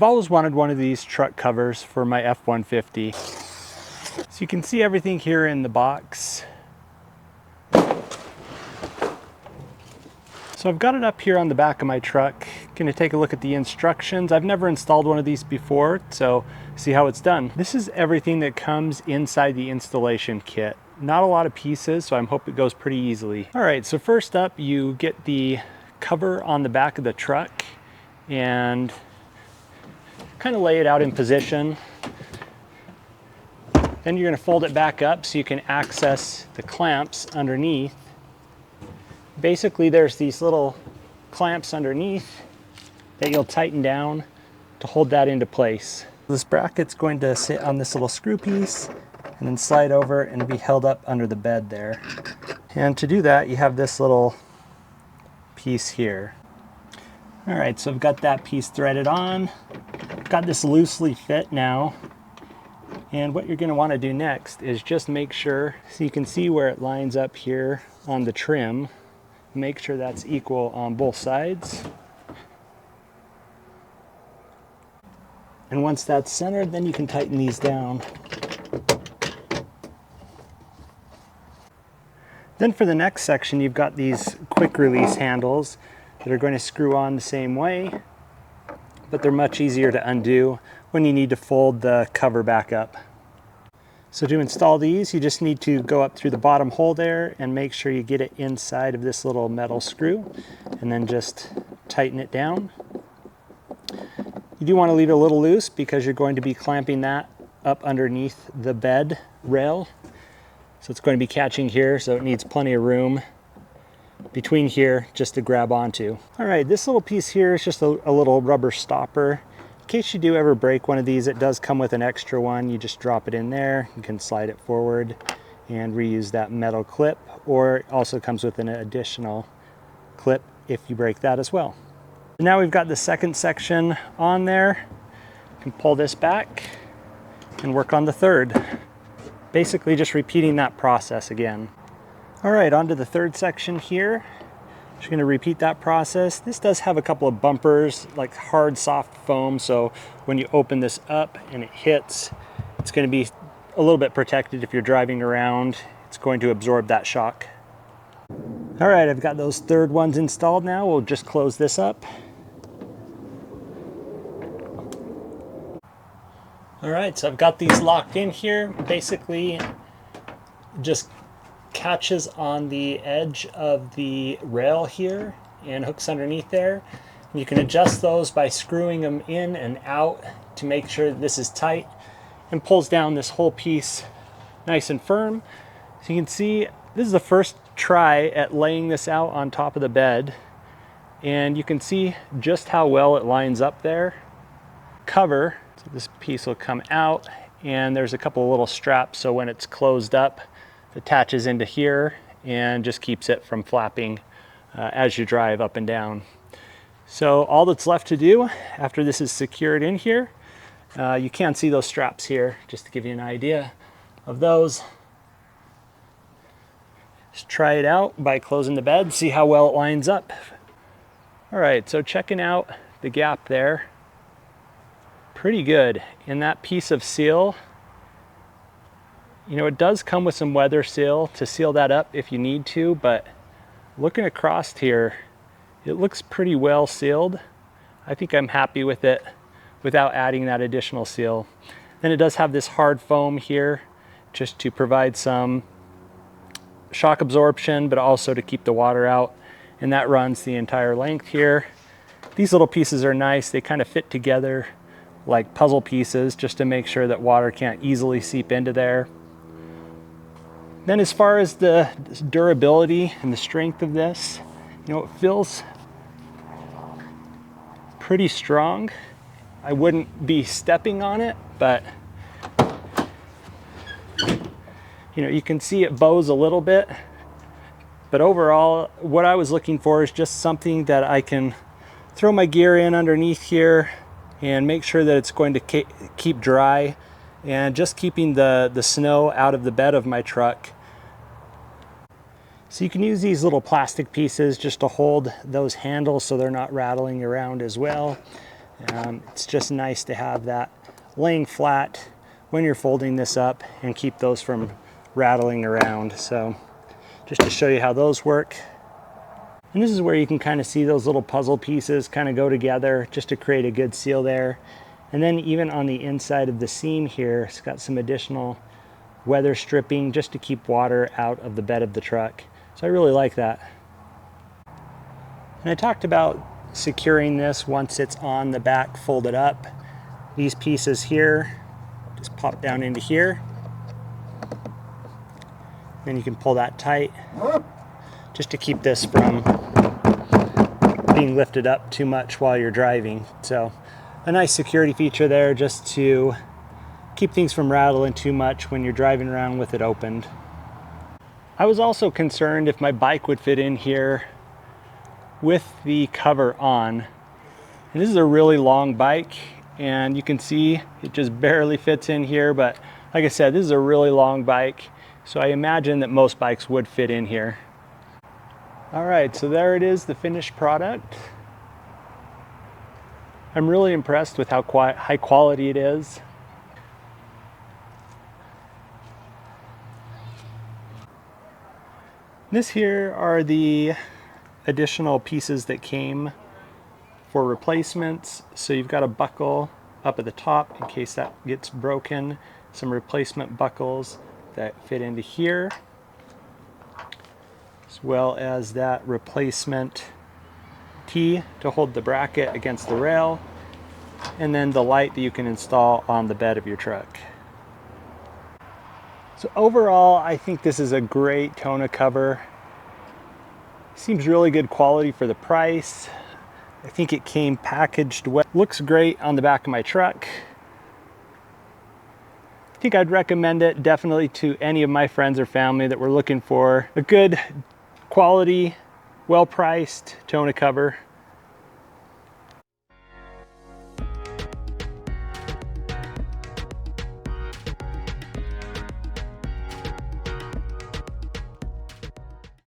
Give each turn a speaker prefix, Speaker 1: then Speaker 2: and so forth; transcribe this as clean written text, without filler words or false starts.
Speaker 1: I've always wanted one of these truck covers for my F-150. So you can see everything here in the box. So I've got it up here on the back of my truck. Gonna take a look at the instructions. I've never installed one of these before, so see how it's done. This is everything that comes inside the installation kit. Not a lot of pieces, so I hope it goes pretty easily. All right, so first up, you get the cover on the back of the truck and kind of lay it out in position. Then you're gonna fold it back up so you can access the clamps underneath. Basically, there's these little clamps underneath that you'll tighten down to hold that into place. This bracket's going to sit on this little screw piece and then slide over and be held up under the bed there. And to do that, you have this little piece here. All right, so I've got that piece threaded on. Got this loosely fit now. And what you're gonna wanna do next is just make sure, so you can see where it lines up here on the trim. Make sure that's equal on both sides. And once that's centered, then you can tighten these down. Then for the next section, you've got these quick release handles that are going to screw on the same way, but they're much easier to undo when you need to fold the cover back up. So to install these, you just need to go up through the bottom hole there and make sure you get it inside of this little metal screw and then just tighten it down. You do want to leave it a little loose because you're going to be clamping that up underneath the bed rail. So it's going to be catching here, so it needs plenty of room between here just to grab onto. All right, this little piece here is just a little rubber stopper. In case you do ever break one of these, it does come with an extra one. You just drop it in there, you can slide it forward and reuse that metal clip, or it also comes with an additional clip if you break that as well. Now we've got the second section on there. You can pull this back and work on the third. Basically just repeating that process again. All right, on to the third section here. Just going to repeat that process. This does have a couple of bumpers, like hard soft foam, so when you open this up and it hits, it's going to be a little bit protected if you're driving around. It's going to absorb that shock. All right, I've got those third ones installed now. We'll just close this up. All right, so I've got these locked in here. Basically, just catches on the edge of the rail here and hooks underneath there. You can adjust those by screwing them in and out to make sure that this is tight, and pulls down this whole piece nice and firm. So you can see this is the first try at laying this out on top of the bed, and you can see just how well it lines up there. Cover, so this piece will come out, and there's a couple of little straps, so when it's closed up, it attaches into here and just keeps it from flapping as you drive up and down. So all that's left to do after this is secured in here, you can see those straps here, just to give you an idea of those. Just try it out by closing the bed, see how well it lines up. All right, so checking out the gap there, pretty good. In that piece of seal, you know, it does come with some weather seal to seal that up if you need to, but looking across here, it looks pretty well sealed. I think I'm happy with it without adding that additional seal. Then it does have this hard foam here just to provide some shock absorption, but also to keep the water out, and that runs the entire length here. These little pieces are nice. They kind of fit together like puzzle pieces just to make sure that water can't easily seep into there. Then as far as the durability and the strength of this, you know, it feels pretty strong. I wouldn't be stepping on it, but you know, you can see it bows a little bit. But overall, what I was looking for is just something that I can throw my gear in underneath here and make sure that it's going to keep dry, and just keeping the snow out of the bed of my truck. So you can use these little plastic pieces just to hold those handles so they're not rattling around as well. It's just nice to have that laying flat when you're folding this up and keep those from rattling around. So just to show you how those work. And this is where you can kind of see those little puzzle pieces kind of go together just to create a good seal there. And then even on the inside of the seam here, it's got some additional weather stripping just to keep water out of the bed of the truck. So I really like that. And I talked about securing this once it's on the back folded up. These pieces here just pop down into here. Then you can pull that tight just to keep this from being lifted up too much while you're driving. So a nice security feature there just to keep things from rattling too much when you're driving around with it opened. I was also concerned if my bike would fit in here with the cover on. And this is a really long bike, and you can see it just barely fits in here, but like I said, this is a really long bike, so I imagine that most bikes would fit in here. All right, so there it is, the finished product. I'm really impressed with how high quality it is. This here are the additional pieces that came for replacements. So you've got a buckle up at the top in case that gets broken, some replacement buckles that fit into here, as well as that replacement T to hold the bracket against the rail, and then the light that you can install on the bed of your truck. So overall, I think this is a great tonneau cover. Seems really good quality for the price. I think it came packaged well. Looks great on the back of my truck. I think I'd recommend it definitely to any of my friends or family that were looking for a good quality, well-priced tonneau cover.